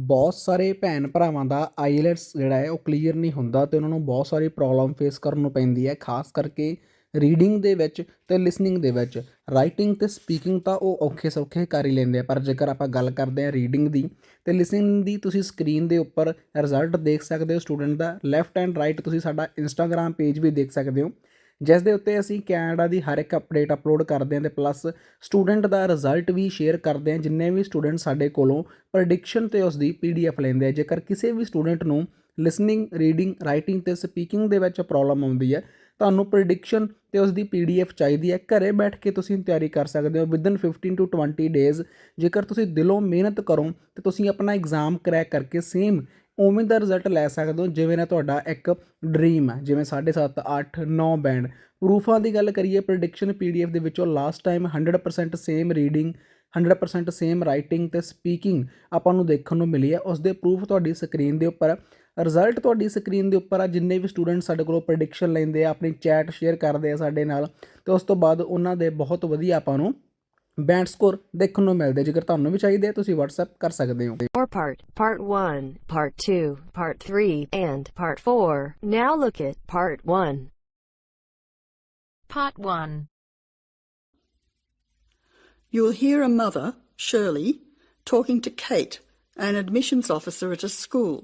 ਬਹੁਤ ਸਾਰੇ ਭੈਣ ਭਰਾਵਾਂ ਦਾ ਆਈਲੈਟਸ ਜਿਹੜਾ ਹੈ ਉਹ ਕਲੀਅਰ ਨਹੀਂ ਹੁੰਦਾ ਅਤੇ ਉਹਨਾਂ ਨੂੰ ਬਹੁਤ ਸਾਰੀ ਪ੍ਰੋਬਲਮ ਫੇਸ ਕਰਨ ਨੂੰ ਪੈਂਦੀ ਹੈ, ਖਾਸ ਕਰਕੇ ਰੀਡਿੰਗ ਦੇ ਵਿੱਚ ਅਤੇ ਲਿਸਨਿੰਗ ਦੇ ਵਿੱਚ। ਰਾਈਟਿੰਗ ਅਤੇ ਸਪੀਕਿੰਗ ਤਾਂ ਉਹ ਔਖੇ ਸੌਖੇ ਕਰ ਹੀ ਲੈਂਦੇ ਆ, ਪਰ ਜੇਕਰ ਆਪਾਂ ਗੱਲ ਕਰਦੇ ਹਾਂ ਰੀਡਿੰਗ ਦੀ ਅਤੇ ਲਿਸਨਿੰਗ ਦੀ, ਤੁਸੀਂ ਸਕਰੀਨ ਦੇ ਉੱਪਰ ਰਿਜ਼ਲਟ ਦੇਖ ਸਕਦੇ ਹੋ ਸਟੂਡੈਂਟ ਦਾ। ਲੈਫਟ ਐਂਡ ਰਾਈਟ ਤੁਸੀਂ ਸਾਡਾ ਇੰਸਟਾਗ੍ਰਾਮ ਪੇਜ ਵੀ ਦੇਖ ਸਕਦੇ ਹੋ, ਜਿਸ ਦੇ ਉੱਤੇ ਅਸੀਂ ਕੈਨੇਡਾ ਦੀ ਹਰ ਇੱਕ ਅਪਡੇਟ ਅਪਲੋਡ ਕਰਦੇ ਹਾਂ ਅਤੇ ਪਲੱਸ ਸਟੂਡੈਂਟ ਦਾ ਰਿਜ਼ਲਟ ਵੀ ਸ਼ੇਅਰ ਕਰਦੇ ਹਾਂ। ਜਿੰਨੇ ਵੀ ਸਟੂਡੈਂਟ ਸਾਡੇ ਕੋਲੋਂ ਪ੍ਰੈਡਿਕਸ਼ਨ ਅਤੇ ਉਸ ਦੀ PDF ਲੈਂਦੇ ਆ, ਜੇਕਰ ਕਿਸੇ ਵੀ ਸਟੂਡੈਂਟ ਨੂੰ ਲਿਸਨਿੰਗ, ਰੀਡਿੰਗ, ਰਾਈਟਿੰਗ ਅਤੇ ਸਪੀਕਿੰਗ ਦੇ ਵਿੱਚ ਪ੍ਰੋਬਲਮ ਆਉਂਦੀ ਹੈ, ਤੁਹਾਨੂੰ ਪ੍ਰੈਡਿਕਸ਼ਨ ਅਤੇ ਉਸ ਦੀ PDF ਚਾਹੀਦੀ ਹੈ, ਘਰੇ ਬੈਠ ਕੇ ਤੁਸੀਂ ਤਿਆਰੀ ਕਰ ਸਕਦੇ ਹੋ ਵਿਦਨ 15 to 20 ਡੇਜ਼। ਜੇਕਰ ਤੁਸੀਂ ਦਿਲੋਂ ਮਿਹਨਤ ਕਰੋ ਤਾਂ ਤੁਸੀਂ ਆਪਣਾ ਐਗਜ਼ਾਮ ਕਰੈਕ ਕਰਕੇ ਸੇਮ ਉਵੇਂ ਦਾ ਰਿਜ਼ਲਟ ਲੈ ਸਕਦੇ ਹੋ ਜਿਵੇਂ ਨਾ ਤੁਹਾਡਾ ਇੱਕ ਡਰੀਮ ਹੈ, ਜਿਵੇਂ 7.5, 8, 9 ਬੈਂਡ। ਪ੍ਰੂਫਾਂ ਦੀ ਗੱਲ ਕਰੀਏ, ਪ੍ਰੈਡਿਕਸ਼ਨ PDF ਦੇ ਵਿੱਚੋਂ last time 100% same reading, 100% same writing ਅਤੇ ਸਪੀਕਿੰਗ ਆਪਾਂ ਨੂੰ ਦੇਖਣ ਨੂੰ ਮਿਲੀ ਹੈ। ਉਸ ਦੇ ਪ੍ਰੂਫ ਤੁਹਾਡੀ ਸਕਰੀਨ ਦੇ ਉੱਪਰ, ਰਿਜ਼ਲਟ ਤੁਹਾਡੀ ਸਕਰੀਨ ਦੇ ਉੱਪਰ ਆ। ਜਿੰਨੇ ਵੀ ਸਟੂਡੈਂਟ ਸਾਡੇ ਕੋਲੋਂ ਪ੍ਰੈਡਿਕਸ਼ਨ ਲੈਂਦੇ ਆ, ਆਪਣੀ ਚੈਟ ਸ਼ੇਅਰ ਕਰਦੇ ਆ ਸਾਡੇ ਨਾਲ, ਅਤੇ ਉਸ ਤੋਂ ਬਾਅਦ ਉਹਨਾਂ ਦੇ ਬਹੁਤ ਵਧੀਆ ਆਪਾਂ ਨੂੰ ਬੈਂਡ ਸਕੋਰ ਦੇਖਣ ਨੂੰ ਮਿਲਦੇ। ਜੇਕਰ ਤੁਹਾਨੂੰ ਵੀ ਚਾਹੀਦੇ ਆ ਤੁਸੀਂ WhatsApp ਕਰ ਸਕਦੇ ਹੋ। Or part 1, part 2, part 3, and part 4. Now look at part 1. Part 1. You'll hear a mother, Shirley, talking to Kate, an admissions officer at a school.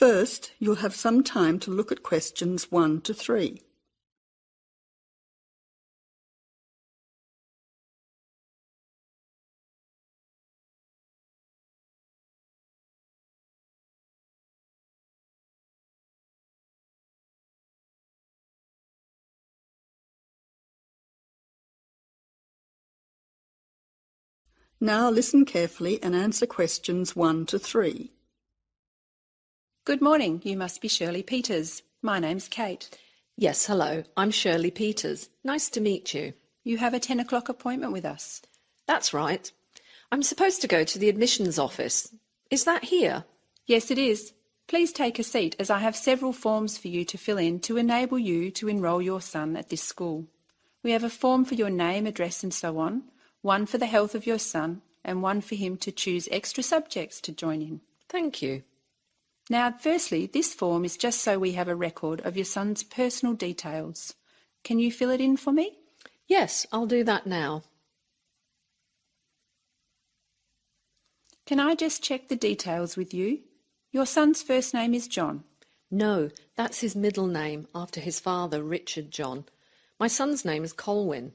First, you'll have some time to look at questions 1 to 3. Now listen carefully and answer questions 1 to 3. Good morning. You must be Shirley Peters. My name's Kate. Yes, hello. I'm Shirley Peters. Nice to meet you. You have a 10 o'clock appointment with us. That's right. I'm supposed to go to the admissions office. Is that here? Yes, it is. Please take a seat as I have several forms for you to fill in to enable you to enrol your son at this school. We have a form for your name, address and so on, one for the health of your son, and one for him to choose extra subjects to join in. Thank you. Now, firstly, this form is just so we have a record of your son's personal details. Can you fill it in for me? Yes, I'll do that now. Can I just check the details with you? Your son's first name is John. No, that's his middle name after his father, Richard John. My son's name is Colwyn.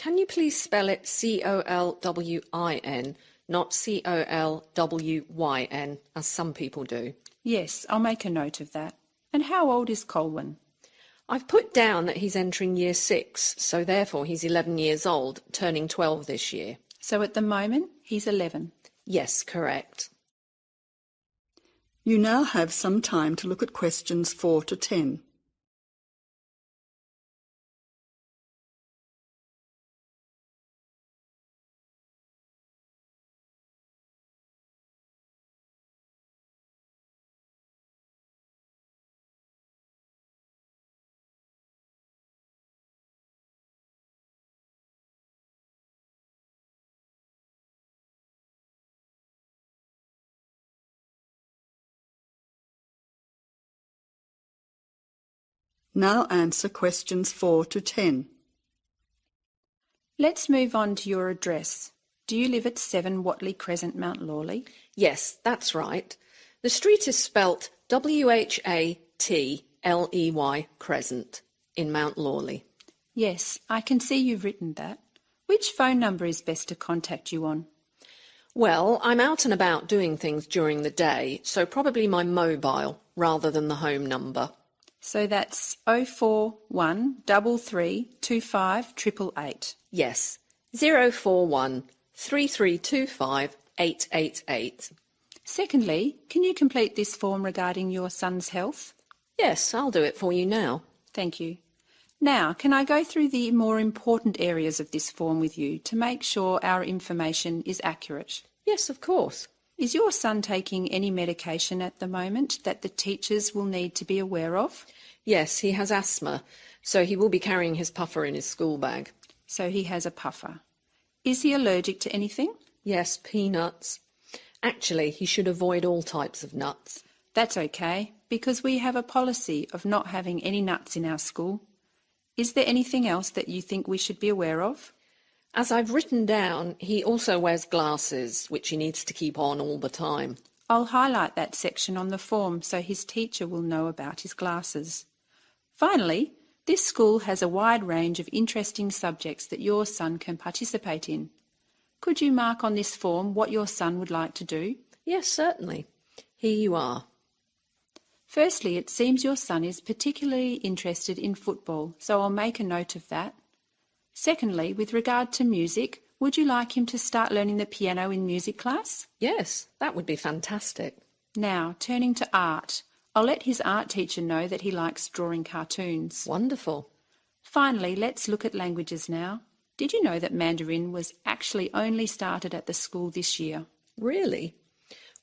Can you please spell it Colwin, not Colwyn, as some people do? Yes, I'll make a note of that. And how old is Colwyn? I've put down that he's entering year 6, so therefore he's 11 years old, turning 12 this year. So at the moment, he's 11. Yes, correct. You now have some time to look at questions 4 to 10. Now answer questions 4 to 10. Let's move on to your address. Do you live at 7 Watley Crescent, Mount Lawley? Yes, that's right. The street is spelt Whatley Crescent in Mount Lawley. Yes, I can see you've written that. Which phone number is best to contact you on? Well, I'm out and about doing things during the day, so probably my mobile rather than the home number. So that's 041 3325 888. Yes, 041 3325 888. Secondly, can you complete this form regarding your son's health? Yes, I'll do it for you now. Thank you. Now, can I go through the more important areas of this form with you to make sure our information is accurate? Yes, of course. Is your son taking any medication at the moment that the teachers will need to be aware of? Yes, he has asthma, so he will be carrying his puffer in his school bag. So he has a puffer. Is he allergic to anything? Yes, peanuts. Actually, he should avoid all types of nuts. That's okay, because we have a policy of not having any nuts in our school. Is there anything else that you think we should be aware of? As I've written down, he also wears glasses, which he needs to keep on all the time. I'll highlight that section on the form so his teacher will know about his glasses. Finally, this school has a wide range of interesting subjects that your son can participate in. Could you mark on this form what your son would like to do? Yes, certainly. Here you are. Firstly, it seems your son is particularly interested in football, so I'll make a note of that. Secondly, with regard to music, would you like him to start learning the piano in music class? Yes, that would be fantastic. Now, turning to art, I'll let his art teacher know that he likes drawing cartoons. Wonderful. Finally, let's look at languages now. Did you know that Mandarin was actually only started at the school this year? Really?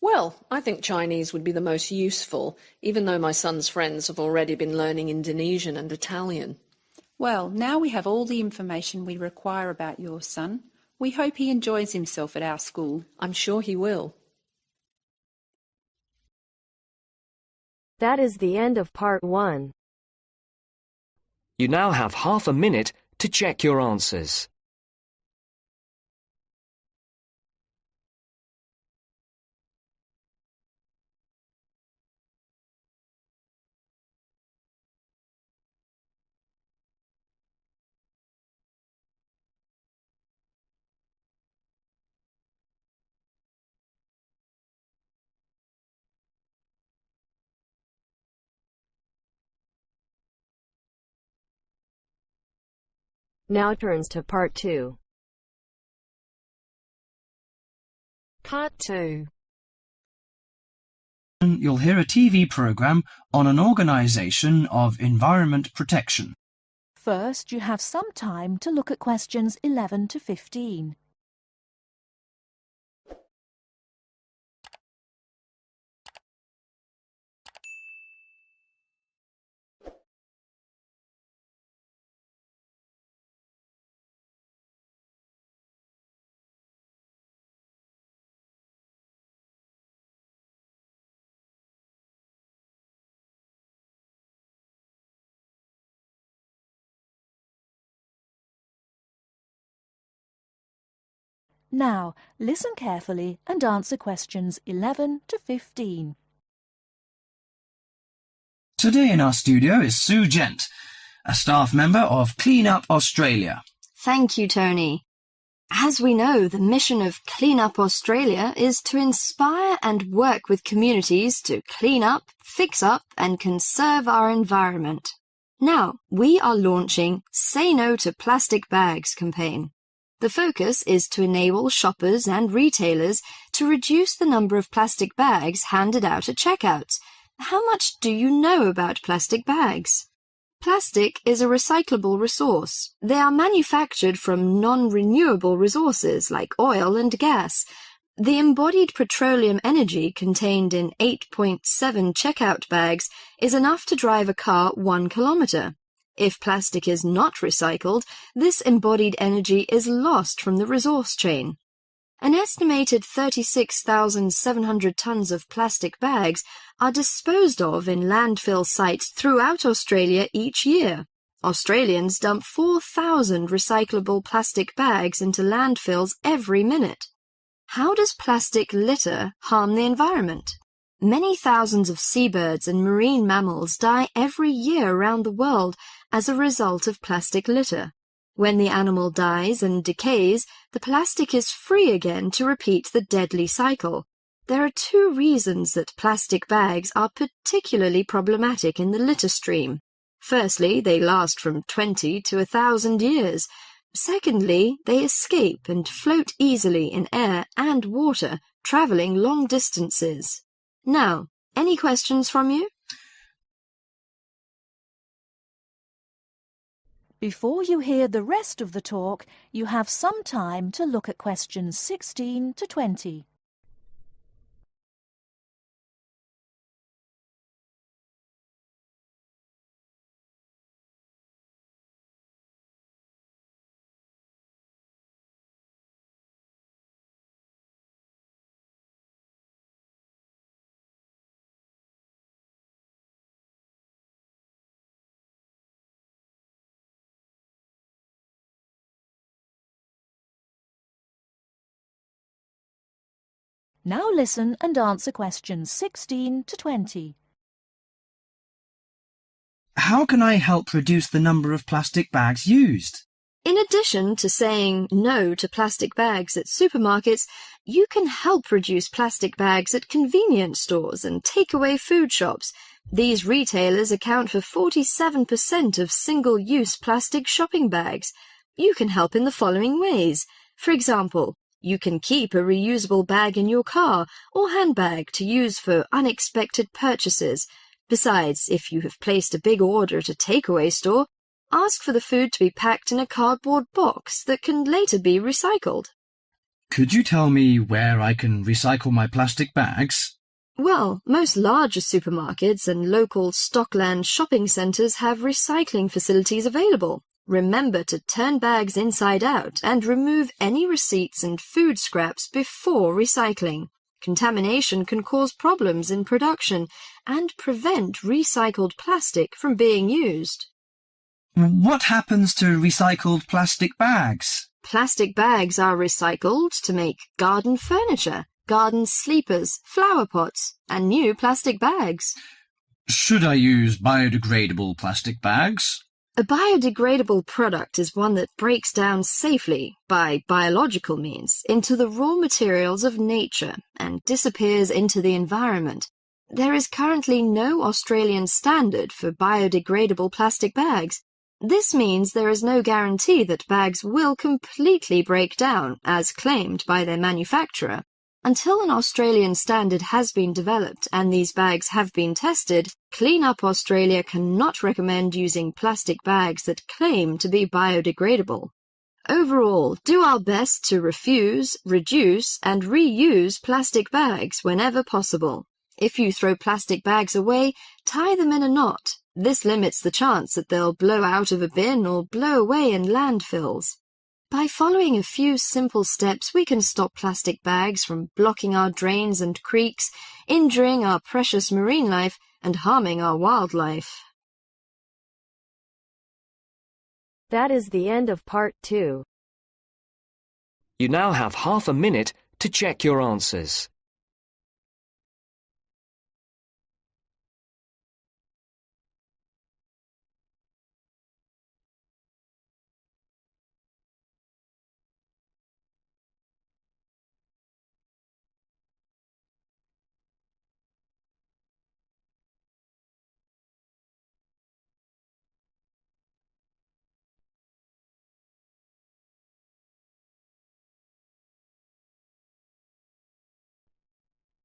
Well, I think Chinese would be the most useful, even though my son's friends have already been learning Indonesian and Italian. Well, now we have all the information we require about your son. We hope he enjoys himself at our school. I'm sure he will. That is the end of part 1. You now have half a minute to check your answers. Now turns to part 2. Part 2. You'll hear a TV program on an organisation of environment protection. First, you have some time to look at questions 11 to 15. Now, listen carefully and answer questions 11 to 15. Today in our studio is Sue Gent, a staff member of Clean Up Australia. Thank you, Tony. As we know, the mission of Clean Up Australia is to inspire and work with communities to clean up, fix up and conserve our environment. Now, we are launching Say No to Plastic Bags campaign. The focus is to enable shoppers and retailers to reduce the number of plastic bags handed out at checkouts. How much do you know about plastic bags? Plastic is a recyclable resource. They are manufactured from non-renewable resources like oil and gas. The embodied petroleum energy contained in 8.7 checkout bags is enough to drive a car 1 kilometre. If plastic is not recycled, this embodied energy is lost from the resource chain. An estimated 36,700 tonnes of plastic bags are disposed of in landfill sites throughout Australia each year. Australians dump 4,000 recyclable plastic bags into landfills every minute. How does plastic litter harm the environment? Many thousands of seabirds and marine mammals die every year around the world as a result of plastic litter. When the animal dies and decays, the plastic is free again to repeat the deadly cycle. There are 2 reasons that plastic bags are particularly problematic in the litter stream. Firstly, they last from 20 to 1,000 years. Secondly, they escape and float easily in air and water, travelling long distances. Now, any questions from you? Before you hear the rest of the talk, you have some time to look at questions 16 to 20. Now listen and answer questions 16 to 20. How can I help reduce the number of plastic bags used? In addition to saying no to plastic bags at supermarkets, you can help reduce plastic bags at convenience stores and takeaway food shops. These retailers account for 47% of single-use plastic shopping bags. You can help in the following ways. For example, you can keep a reusable bag in your car or handbag to use for unexpected purchases. Besides, if you have placed a big order at a takeaway store, ask for the food to be packed in a cardboard box that can later be recycled. Could you tell me where I can recycle my plastic bags? Well, most larger supermarkets and local Stockland shopping centres have recycling facilities available. Remember to turn bags inside out and remove any receipts and food scraps before recycling. Contamination can cause problems in production and prevent recycled plastic from being used. What happens to recycled plastic bags? Plastic bags are recycled to make garden furniture, garden sleepers, flower pots, and new plastic bags. Should I use biodegradable plastic bags? A biodegradable product is one that breaks down safely, by biological means, into the raw materials of nature and disappears into the environment. There is currently no Australian standard for biodegradable plastic bags. This means there is no guarantee that bags will completely break down, as claimed by their manufacturer. Until an Australian standard has been developed and these bags have been tested, Clean Up Australia cannot recommend using plastic bags that claim to be biodegradable. Overall, do our best to refuse, reduce, and reuse plastic bags whenever possible. If you throw plastic bags away, tie them in a knot. This limits the chance that they'll blow out of a bin or blow away in landfills. By following a few simple steps, we can stop plastic bags from blocking our drains and creeks, injuring our precious marine life, and harming our wildlife. That is the end of part 2. You now have half a minute to check your answers.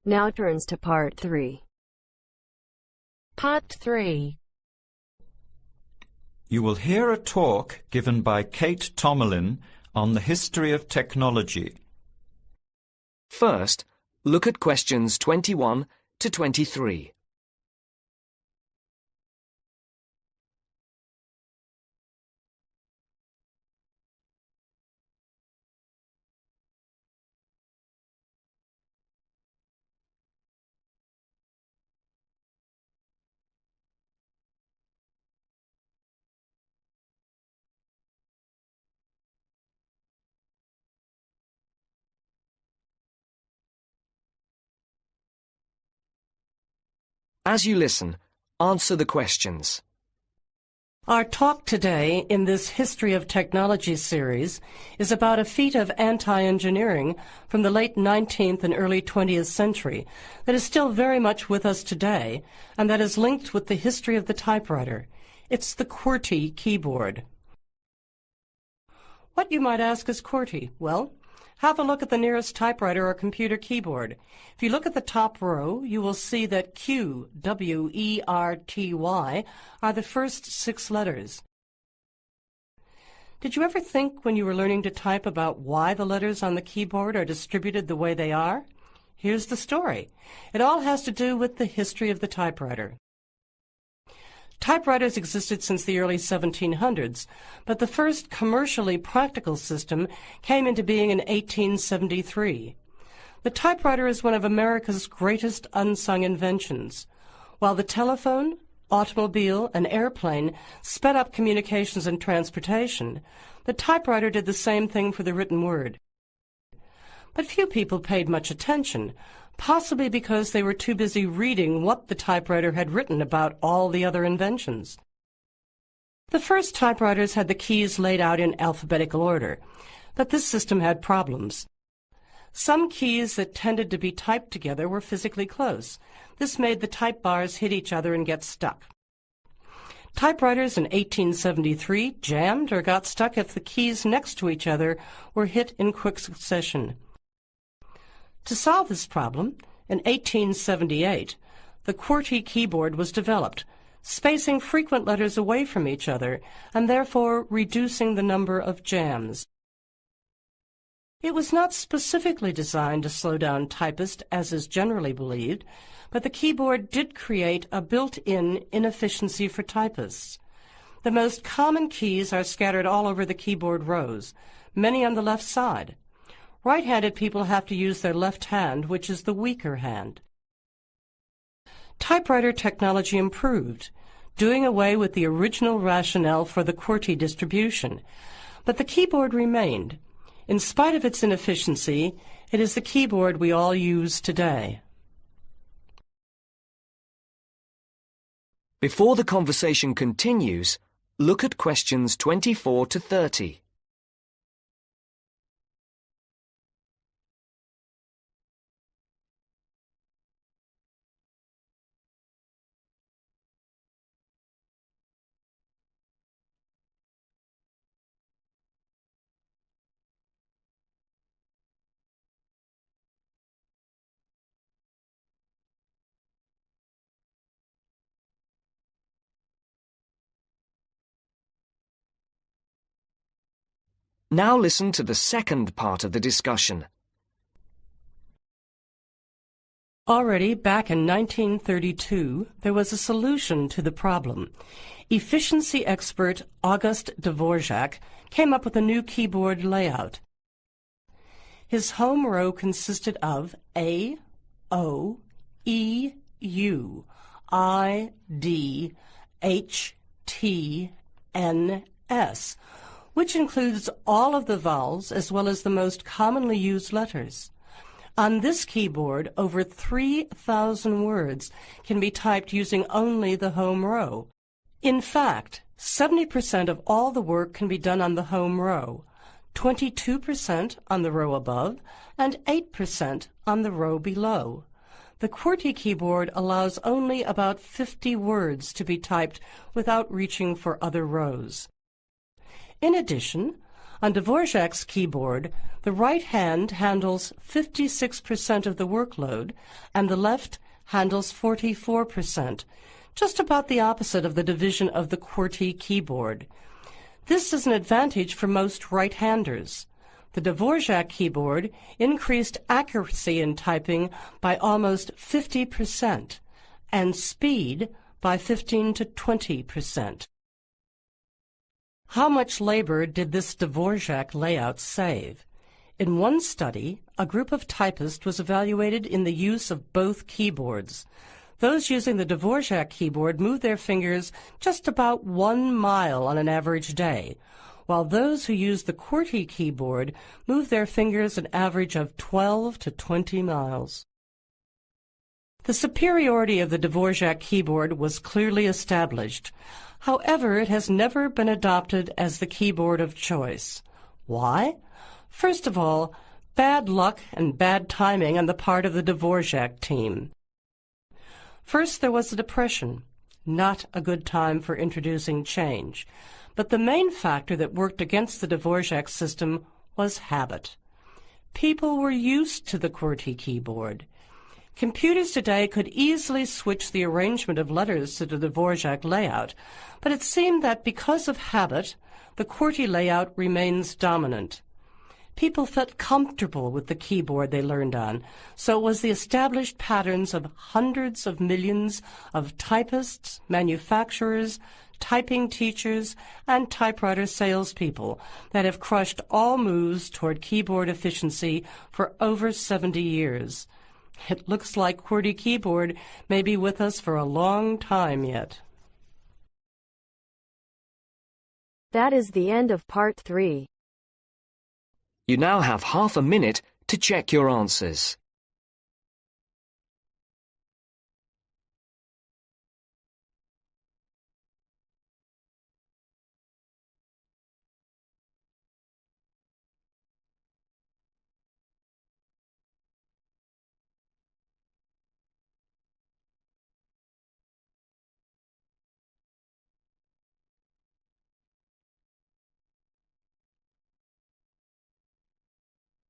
Now turns to part 3. Part 3. You will hear a talk given by Kate Tomerlin on the history of technology. First, look at questions 21 to 23. As you listen, answer the questions. Our talk today in this History of Technology series is about a feat of anti-engineering from the late 19th and early 20th century that is still very much with us today and that is linked with the history of the typewriter. It's the QWERTY keyboard. What, you might ask, is QWERTY? Well, have a look at the nearest typewriter or computer keyboard. If you look at the top row, you will see that Q, W-E-R-T-Y, are the first 6 letters. Did you ever think when you were learning to type about why the letters on the keyboard are distributed the way they are? Here's the story. It all has to do with the history of the typewriter. Typewriters existed since the early 1700s, but the first commercially practical system came into being in 1873. The typewriter is one of America's greatest unsung inventions. While the telephone, automobile, and airplane sped up communications and transportation, the typewriter did the same thing for the written word. but few people paid much attention, possibly because they were too busy reading what the typewriter had written about all the other inventions. The first typewriters had the keys laid out in alphabetical order, but this system had problems. Some keys that tended to be typed together were physically close. This made the type bars hit each other and get stuck. Typewriters in 1873 jammed or got stuck if the keys next to each other were hit in quick succession. To solve this problem, in 1878, the QWERTY keyboard was developed, spacing frequent letters away from each other and therefore reducing the number of jams. It was not specifically designed to slow down typists, as is generally believed, but the keyboard did create a built-in inefficiency for typists. The most common keys are scattered all over the keyboard rows, many on the left side. Right-handed people have to use their left hand, which is the weaker hand. Typewriter technology improved, doing away with the original rationale for the QWERTY distribution, but the keyboard remained. In spite of its inefficiency, it is the keyboard we all use today. Before the conversation continues, look at questions 24 to 30. Now listen to the second part of the discussion. Already back in 1932, there was a solution to the problem. Efficiency expert August Dvorak came up with a new keyboard layout. His home row consisted of A, O, E, U, I, D, H, T, N, S, which includes all of the vowels as well as the most commonly used letters. On this keyboard, over 3,000 words can be typed using only the home row. In fact, 70% of all the work can be done on the home row, 22% on the row above, and 8% on the row below. The QWERTY keyboard allows only about 50 words to be typed without reaching for other rows. In addition, on Dvorak's keyboard, the right hand handles 56% of the workload and the left handles 44%, just about the opposite of the division of the QWERTY keyboard. This is an advantage for most right-handers. The Dvorak keyboard increased accuracy in typing by almost 50% and speed by 15 to 20%. How much labor did this Dvorak layout save? In one study, a group of typists was evaluated in the use of both keyboards. Those using the Dvorak keyboard moved their fingers just about 1 mile on an average day, while those who used the QWERTY keyboard moved their fingers an average of 12 to 20 miles. The superiority of the Dvorak keyboard was clearly established. However, it has never been adopted as the keyboard of choice. Why? First of all, bad luck and bad timing on the part of the Dvorak team. First, there was the Depression, not a good time for introducing change. But the main factor that worked against the Dvorak system was habit. People were used to the QWERTY keyboard. Computers today could easily switch the arrangement of letters to the Dvorak layout, but it seemed that because of habit, the QWERTY layout remains dominant. People felt comfortable with the keyboard they learned on, so it was the established patterns of hundreds of millions of typists, manufacturers, typing teachers, and typewriter salespeople that have crushed all moves toward keyboard efficiency for over 70 years. It looks like QWERTY keyboard may be with us for a long time yet. That is the end of part 3. You now have half a minute to check your answers.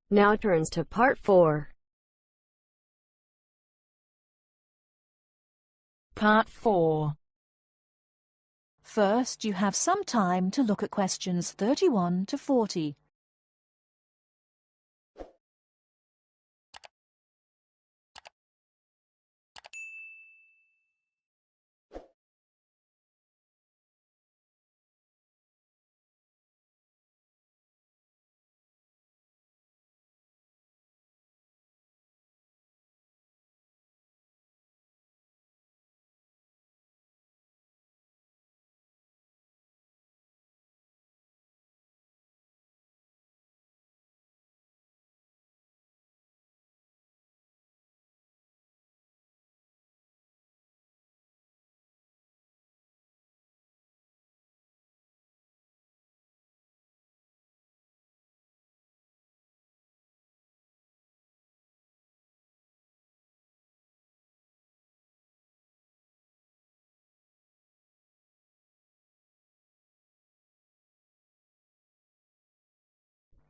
Now turns to Part 4. Part 4. First, you have some time to look at questions 31 to 40.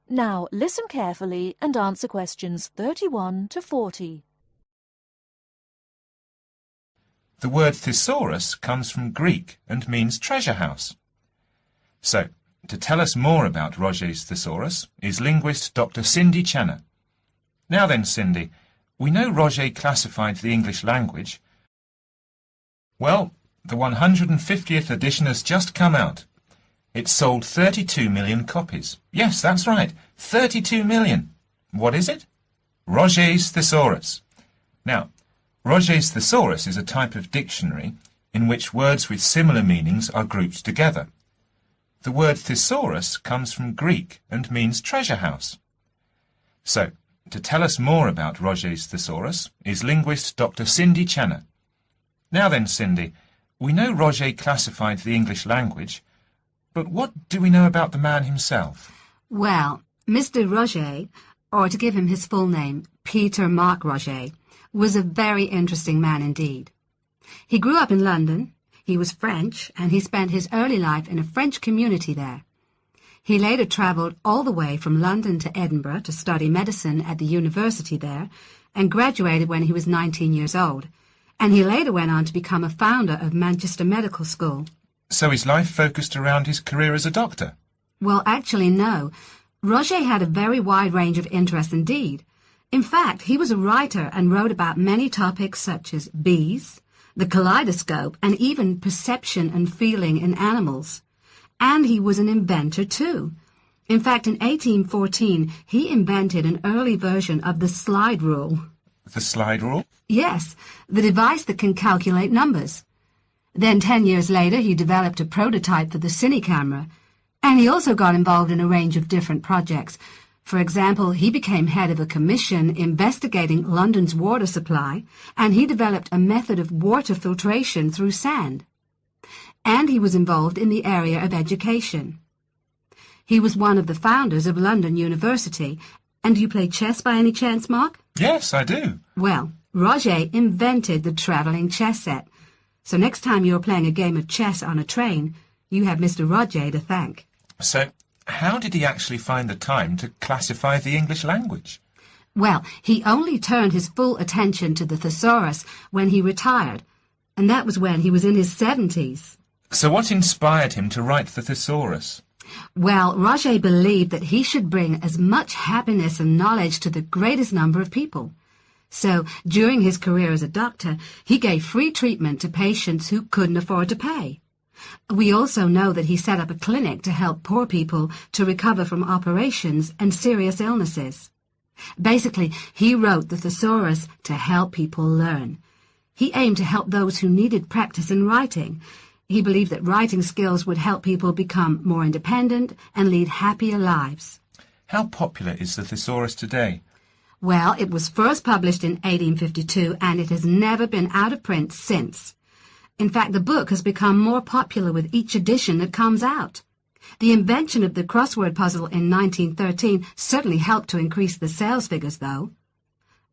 Now listen carefully and answer questions 31 to 40. The word thesaurus comes from Greek and means treasure house. So, to tell us more about Roget's thesaurus is linguist Dr. Cindy Channer. Now then, Cindy, we know Roget classified the English language. Well, the 150th edition has just come out. It sold 32 million copies. Yes, that's right, 32 million. What is it? Roget's thesaurus. Now, Roget's thesaurus is a type of dictionary in which words with similar meanings are grouped together. The word thesaurus comes from Greek and means treasure house. So, to tell us more about Roget's thesaurus is linguist Dr. Cindy Channer. Now then, Cindy, we know Roget classified the English language, but what do we know about the man himself? Well, Mr. Roget, or to give him his full name, Peter Mark Roget, was a very interesting man indeed. He grew up in London, he was French, and he spent his early life in a French community there. He later travelled all the way from London to Edinburgh to study medicine at the university there, and graduated when he was 19 years old, and he later went on to become a founder of Manchester Medical School. So his life focused around his career as a doctor? Well, actually, no. Roget had a very wide range of interests indeed. In fact, he was a writer and wrote about many topics such as bees, the kaleidoscope, and even perception and feeling in animals. And he was an inventor too. In fact, in 1814, he invented an early version of the slide rule. The slide rule? Yes, the device that can calculate numbers. Then 10 years later, he developed a prototype for the cine camera, and he also got involved in a range of different projects. For example, he became head of a commission investigating London's water supply, and he developed a method of water filtration through sand. And he was involved in the area of education. He was one of the founders of London University. And do you play chess by any chance, Mark? Yes, I do. Well, Roget invented the travelling chess set. So next time you're playing a game of chess on a train, you have Mr. Roget to thank. So, how did he actually find the time to classify the English language? Well, he only turned his full attention to the thesaurus when he retired, and that was when he was in his 70s. So what inspired him to write the thesaurus? Well, Roget believed that he should bring as much happiness and knowledge to the greatest number of people. So, during his career as a doctor, he gave free treatment to patients who couldn't afford to pay. We also know that he set up a clinic to help poor people to recover from operations and serious illnesses. Basically, he wrote the thesaurus to help people learn. He aimed to help those who needed practice in writing. He believed that writing skills would help people become more independent and lead happier lives. How popular is the thesaurus today? Well, it was first published in 1852 and it has never been out of print since. In fact, the book has become more popular with each edition that comes out. The invention of the crossword puzzle in 1913 certainly helped to increase the sales figures, though.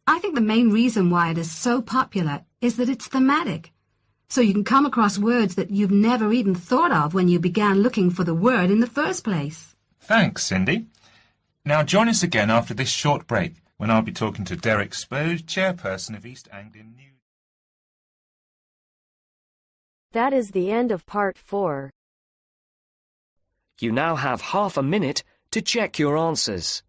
I think the main reason why it is so popular is that it's thematic. So you can come across words that you've never even thought of when you began looking for the word in the first place. Thanks, Cindy. Now join us again after this short break, when I'll be talking to Derek Spode, chairperson of East Anglian News. That is the end of part 4. You now have half a minute to check your answers.